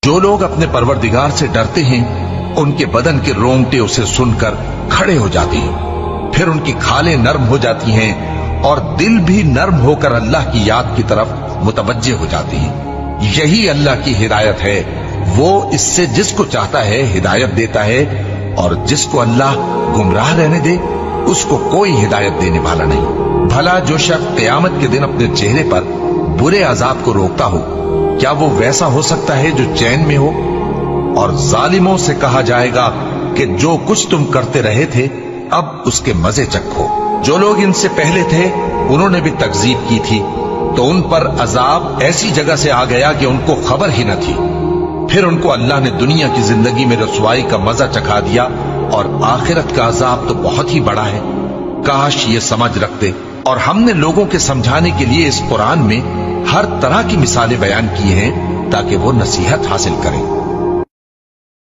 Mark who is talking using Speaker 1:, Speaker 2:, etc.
Speaker 1: جو لوگ अपने परवरदिगार से डरते हैं उनके बदन के रोंगटे उसे सुनकर खड़े हो जाते हैं, फिर उनकी खालें नर्म हो जाती हैं और दिल भी नर्म होकर अल्लाह की याद की तरफ मुतवज्जे हो जाती हैं। यही अल्लाह की हिदायत है, वो इससे जिसको चाहता है हिदायत देता है और जिसको अल्लाह गुमराह रहने दे उसको कोई हिदायत देने वाला नहीं। भला जो शख्स क़यामत के दिन अपने चेहरे पर बुरे अजाब को रोकता हो, क्या वो वैसा हो सकता है जो चैन में हो? और जालिमों से कहा जाएगा कि जो कुछ तुम करते रहे थे अब उसके मजे चखो। जो लोग इनसे पहले थे उन्होंने भी तकजीब की थी, तो उन पर अजाब ऐसी जगह से आ गया कि उनको खबर ही न थी। फिर उनको अल्लाह ने दुनिया की जिंदगी में रसवाई का मजा चखा दिया और आखिरत का अजाब तो बहुत ही बड़ा है। काश ये समझ रखते। और हमने लोगों के समझाने के लिए इस कुरान में हर तरह की मिसालें बयान की हैं ताकि वो नसीहत हासिल करें।